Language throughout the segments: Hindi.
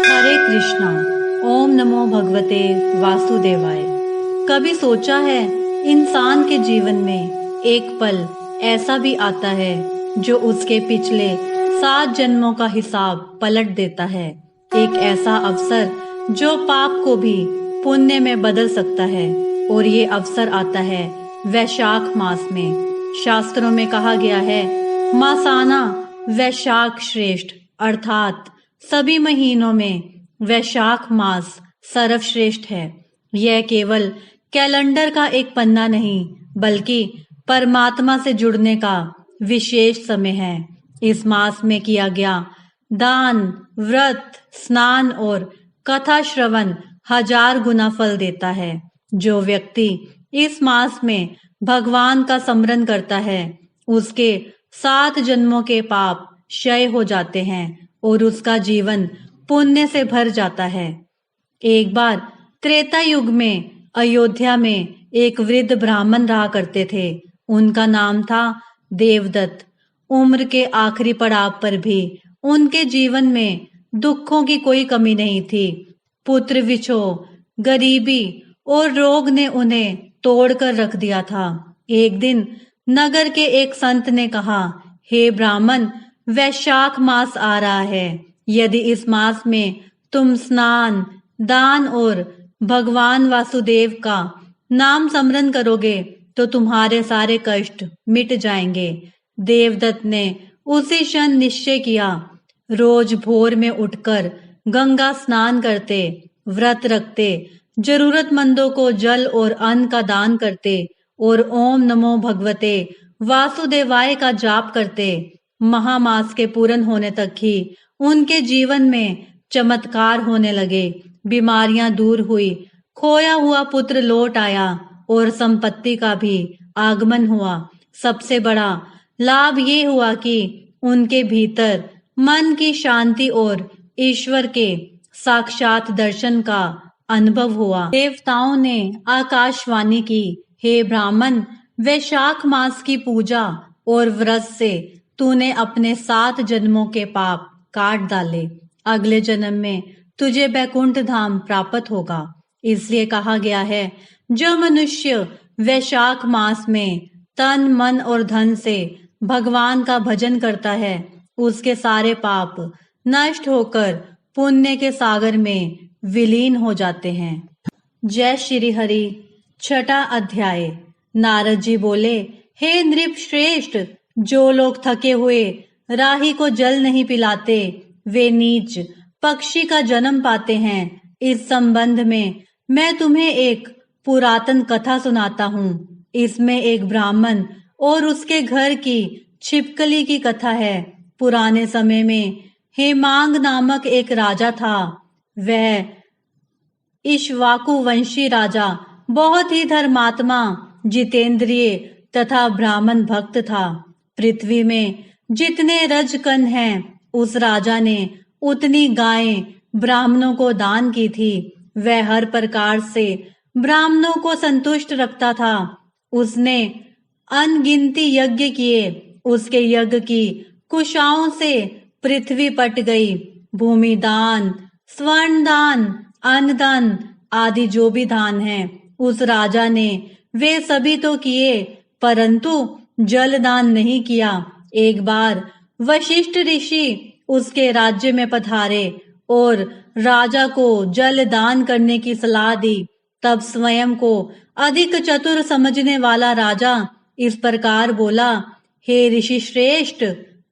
हरे कृष्णा। ओम नमो भगवते वासुदेवाय। कभी सोचा है इंसान के जीवन में एक पल ऐसा भी आता है जो उसके पिछले 7 जन्मों का हिसाब पलट देता है। एक ऐसा अवसर जो पाप को भी पुण्य में बदल सकता है, और ये अवसर आता है वैशाख मास में। शास्त्रों में कहा गया है, मासाना वैशाख श्रेष्ठ, अर्थात सभी महीनों में वैशाख मास सर्वश्रेष्ठ है। यह केवल कैलेंडर का एक पन्ना नहीं, बल्कि परमात्मा से जुड़ने का विशेष समय है। इस मास में किया गया दान, व्रत, स्नान और कथा श्रवण 1000 गुना फल देता है। जो व्यक्ति इस मास में भगवान का स्मरण करता है, उसके 7 जन्मों के पाप क्षय हो जाते हैं और उसका जीवन पुण्य से भर जाता है। एक बार त्रेता युग में अयोध्या में एक वृद्ध ब्राह्मण रहा करते थे। उनका नाम था देवदत्त। उम्र के आखिरी पड़ाव पर भी उनके जीवन में दुखों की कोई कमी नहीं थी। पुत्र विछोह, गरीबी और रोग ने उन्हें तोड़कर रख दिया था। एक दिन नगर के एक संत ने कहा, हे ब्राह्मण, वैशाख मास आ रहा है। यदि इस मास में तुम स्नान, दान और भगवान वासुदेव का नाम स्मरण करोगे तो तुम्हारे सारे कष्ट मिट जाएंगे। देवदत्त ने उसी क्षण निश्चय किया। रोज भोर में उठकर गंगा स्नान करते, व्रत रखते, जरूरतमंदों को जल और अन्न का दान करते और ओम नमो भगवते वासुदेवाय का जाप करते। महामास के पूर्ण होने तक ही उनके जीवन में चमत्कार होने लगे। बीमारियां दूर हुई, खोया हुआ पुत्र लौट आया और संपत्ति का भी आगमन हुआ। सबसे बड़ा लाभ ये हुआ कि उनके भीतर मन की शांति और ईश्वर के साक्षात दर्शन का अनुभव हुआ। देवताओं ने आकाशवाणी की, हे ब्राह्मण, वैशाख मास की पूजा और व्रत से तूने अपने 7 जन्मों के पाप काट डाले। अगले जन्म में तुझे बैकुंठ धाम प्राप्त होगा। इसलिए कहा गया है, जो मनुष्य वैशाख मास में तन, मन और धन से भगवान का भजन करता है, उसके सारे पाप नष्ट होकर पुण्य के सागर में विलीन हो जाते हैं। जय श्री हरि। 6ठा अध्याय। नारद जी बोले, हे नृप श्रेष्ठ, जो लोग थके हुए राही को जल नहीं पिलाते, वे नीच पक्षी का जन्म पाते हैं। इस संबंध में मैं तुम्हें एक पुरातन कथा सुनाता हूँ। इसमें एक ब्राह्मण और उसके घर की छिपकली की कथा है। पुराने समय में हेमांग नामक एक राजा था। वह इक्ष्वाकु वंशी राजा बहुत ही धर्मात्मा, जितेंद्रिय तथा ब्राह्मण भक्त था। पृथ्वी में जितने रजकण हैं, उस राजा ने उतनी गायें ब्राह्मणों को दान की थी। वह हर प्रकार से ब्राह्मणों को संतुष्ट रखता था। उसने अनगिनती यज्ञ किए। उसके यज्ञ की कुशाओं से पृथ्वी पट गई। भूमि दान, स्वर्ण दान, अन्न दान आदि जो भी दान हैं, उस राजा ने वे सभी तो किए, परंतु जल दान नहीं किया। एक बार वशिष्ठ ऋषि उसके राज्य में पधारे और राजा को जल दान करने की सलाह दी। तब स्वयं को अधिक चतुर समझने वाला राजा इस प्रकार बोला, हे ऋषि श्रेष्ठ,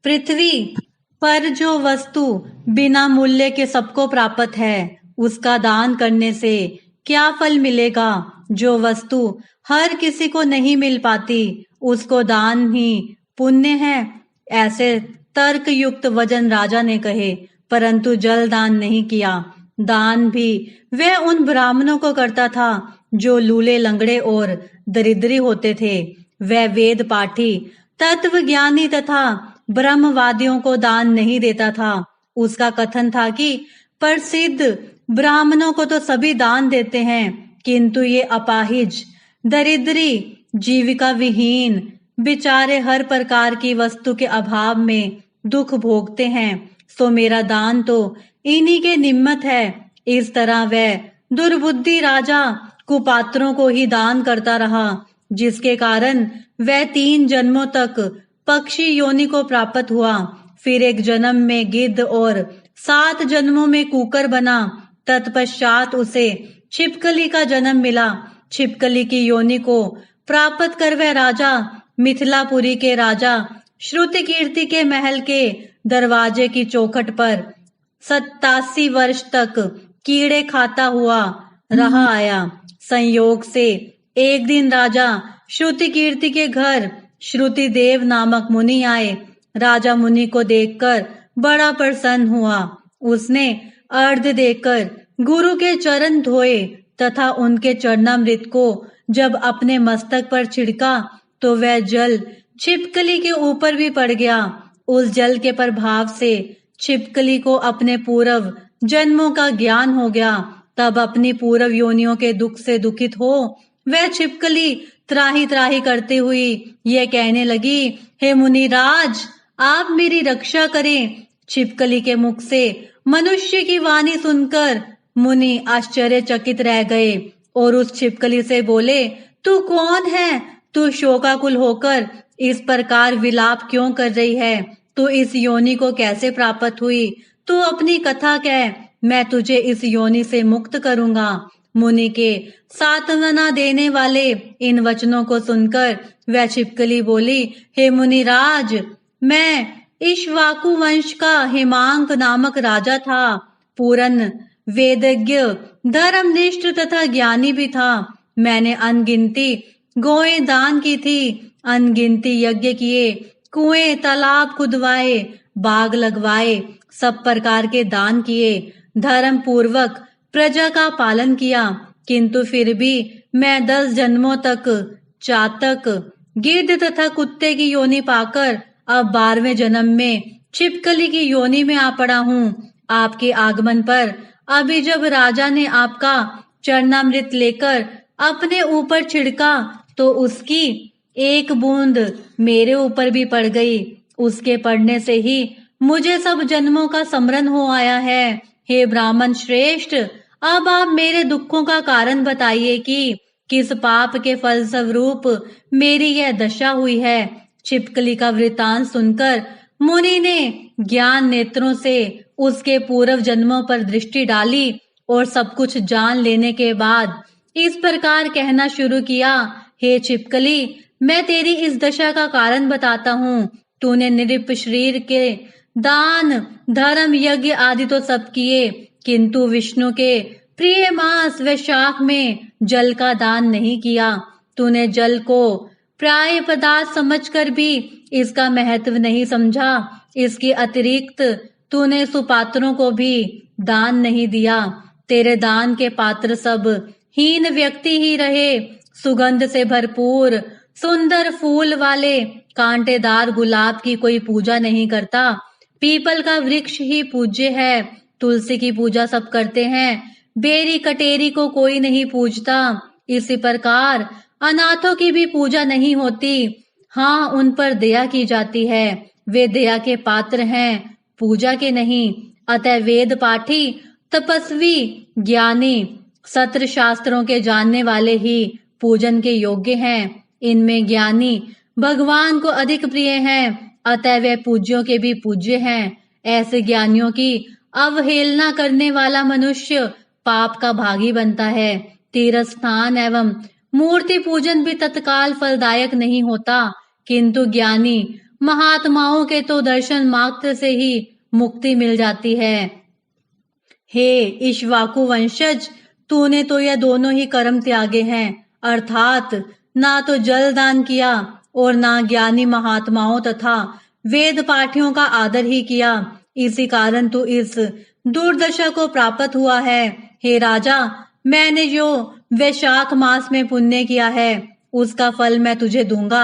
पृथ्वी पर जो वस्तु बिना मूल्य के सबको प्राप्त है, उसका दान करने से क्या फल मिलेगा? जो वस्तु हर किसी को नहीं मिल पाती, उसको दान ही पुण्य है। ऐसे तर्क युक्त वचन राजा ने कहे, परंतु जल दान नहीं किया। दान भी वह उन ब्राह्मणों को करता था जो लूले, लंगड़े और दरिद्री होते थे। वह वेद पाठी, तत्व ज्ञानी तथा ब्रह्मवादियों को दान नहीं देता था। उसका कथन था कि प्रसिद्ध ब्राह्मणों को तो सभी दान देते हैं, किंतु ये अपाहिज, दरिद्री, जीविका विहीन बेचारे हर प्रकार की वस्तु के अभाव में दुख भोगते हैं। सो मेरा दान तो इन्हीं के निमित्त है। इस तरह वह दुर्बुद्धि राजा कुपात्रों को ही दान करता रहा, जिसके कारण वह 3 जन्मों तक पक्षी योनि को प्राप्त हुआ। फिर एक जन्म में गिद्ध और 7 जन्मों में कुकर बना। तत्पश्चात उसे छिपकली का जन्म मिला। छिपकली की योनि को प्राप्त कर वह राजा मिथिलापुरी के राजा श्रुति कीर्ति के महल के दरवाजे की चौखट पर 87 वर्ष तक कीड़े खाता हुआ रहा आया। संयोग से एक दिन राजा श्रुति कीर्ति के घर श्रुति देव नामक मुनि आए। राजा मुनि को देखकर बड़ा प्रसन्न हुआ। उसने अर्घ्य देकर गुरु के चरण धोए तथा उनके चरणामृत को जब अपने मस्तक पर छिड़का तो वह जल छिपकली के ऊपर भी पड़ गया। उस जल के प्रभाव से छिपकली को अपने पूर्व जन्मों का ज्ञान हो गया। तब अपनी पूर्व योनियों के दुख से दुखित हो वह छिपकली त्राही त्राही करते हुई यह कहने लगी, हे मुनिराज, आप मेरी रक्षा करें। छिपकली के मुख से मनुष्य की वाणी सुनकर मुनि आश्चर्यचकित रह गए और उस छिपकली से बोले, तू कौन है? तू शोकाकुल होकर इस प्रकार विलाप क्यों कर रही है? तू इस योनि को कैसे प्राप्त हुई? तू अपनी कथा कह, मैं तुझे इस योनि से मुक्त करूंगा। मुनि के सांत्वना देने वाले इन वचनों को सुनकर वह छिपकली बोली, हे मुनिराज, मैं इक्ष्वाकु वंश का हेमांक नामक राजा था। पूर्ण वेदज्ञ, धर्मनिष्ठ तथा ज्ञानी भी था। मैंने अनगिनती गौएं दान की थी, अनगिनती यज्ञ किए, कुएं तालाब खुदवाए, बाग लगवाए, सब प्रकार के दान किए, धर्म पूर्वक प्रजा का पालन किया। किंतु फिर भी मैं 10 जन्मों तक चातक, गिद्ध तथा कुत्ते की योनि पाकर अब 12वें जन्म में छिपकली की योनि में आ पड़ा हूँ। आपके आगमन पर अभी जब राजा ने आपका चरणामृत लेकर अपने ऊपर छिड़का तो उसकी एक बूंद मेरे ऊपर भी पड़ गई। उसके पड़ने से ही मुझे सब जन्मों का स्मरण हो आया है। हे ब्राह्मण श्रेष्ठ, अब आप मेरे दुखों का कारण बताइए कि किस पाप के फल स्वरूप मेरी यह दशा हुई है। छिपकली का वृतांत सुनकर मुनि ने ज्ञान नेत्रों से उसके पूर्व जन्मों पर दृष्टि डाली और सब कुछ जान लेने के बाद इस प्रकार कहना शुरू किया, हे छिपकली, मैं तेरी इस दशा का कारण बताता हूँ। तूने निरप शरीर के दान, धर्म, यज्ञ आदि तो सब किए, किंतु विष्णु के प्रिय मास वैशाख में जल का दान नहीं किया। तूने जल को प्राय पदार्थ समझकर भी इसका महत्व नहीं समझा। इसके अतिरिक्त तूने सुपात्रों को भी दान नहीं दिया। तेरे दान के पात्र सब हीन व्यक्ति ही रहे। सुगंध से भरपूर सुंदर फूल वाले कांटेदार गुलाब की कोई पूजा नहीं करता। पीपल का वृक्ष ही पूज्य है। तुलसी की पूजा सब करते हैं। बेरी कटेरी को कोई नहीं पूजता। इसी प्रकार अनाथों की भी पूजा नहीं होती। हाँ, उन पर दया की जाती है। वे दया के पात्र हैं, पूजा के नहीं। अतः वेद पाठी, तपस्वी, ज्ञानी, सत्र शास्त्रों के जानने वाले ही पूजन के योग्य हैं। इनमें ज्ञानी भगवान को अधिक प्रिय हैं, अतः वे पूज्यों के भी पूज्य हैं। ऐसे ज्ञानियों की अवहेलना करने वाला मनुष्य पाप का भागी बनता है। तीर्थ स्थान एवं मूर्ति पूजन भी तत्काल फलदायक नहीं होता, किंतु ज्ञानी महात्माओं के तो दर्शन मात्र से ही मुक्ति मिल जाती है। हे इक्ष्वाकु वंशज, तूने तो यह दोनों ही कर्म त्यागे हैं, अर्थात ना तो जल दान किया और ना ज्ञानी महात्माओं तथा वेद पाठियों का आदर ही किया। इसी कारण तू इस दुर्दशा को प्राप्त हुआ है। हे राजा, मैंने जो वैशाख मास में पुण्य किया है उसका फल मैं तुझे दूंगा।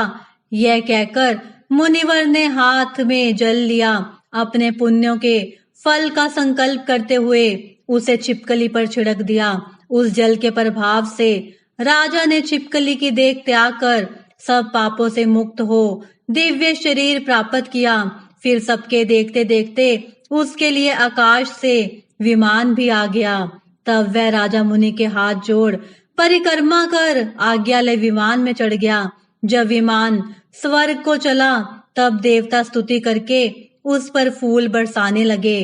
यह कहकर मुनिवर ने हाथ में जल लिया। अपने पुण्यों के फल का संकल्प करते हुए उसे छिपकली पर छिड़क दिया। उस जल के प्रभाव से राजा ने छिपकली की देह त्याग कर सब पापों से मुक्त हो दिव्य शरीर प्राप्त किया। फिर सबके देखते देखते उसके लिए आकाश से विमान भी आ गया। तब वह राजा मुनि के हाथ जोड़ परिक्रमा कर आज्ञा ले विमान में चढ़ गया। जब विमान स्वर्ग को चला तब देवता स्तुति करके उस पर फूल बरसाने लगे।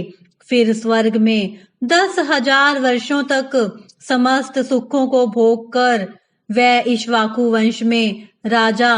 फिर स्वर्ग में 10,000 वर्षों तक समस्त सुखों को भोग कर वह इक्ष्वाकु वंश में राजा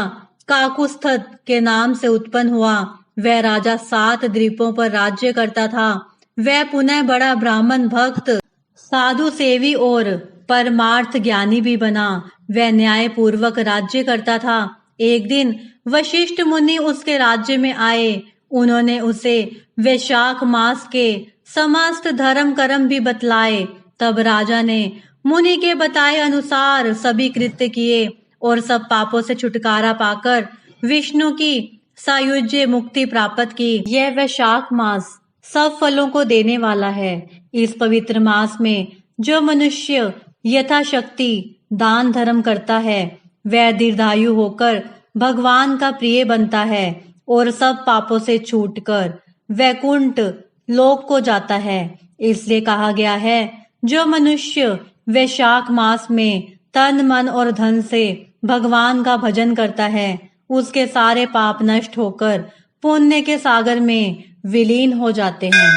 काकुस्थ के नाम से उत्पन्न हुआ। वह राजा 7 द्वीपों पर राज्य करता था। वह पुनः बड़ा ब्राह्मण भक्त, साधु सेवी और परमार्थ ज्ञानी भी बना। वह न्याय पूर्वक राज्य करता था। एक दिन वशिष्ठ मुनि उसके राज्य में आए। उन्होंने उसे वैशाख मास के समस्त धर्म कर्म भी बतलाए। तब राजा ने मुनि के बताए अनुसार सभी कृत्य किए और सब पापों से छुटकारा पाकर विष्णु की सायुज्य मुक्ति प्राप्त की। यह वैशाख मास सब फलों को देने वाला है। इस पवित्र मास में जो मनुष्य यथाशक्ति दान धर्म करता है वह दीर्घायु होकर भगवान का प्रिय बनता है और सब पापों से छूटकर वैकुंठ लोक को जाता है। इसलिए कहा गया है जो मनुष्य वैशाख मास में तन मन और धन से भगवान का भजन करता है उसके सारे पाप नष्ट होकर पुण्य के सागर में विलीन हो जाते हैं।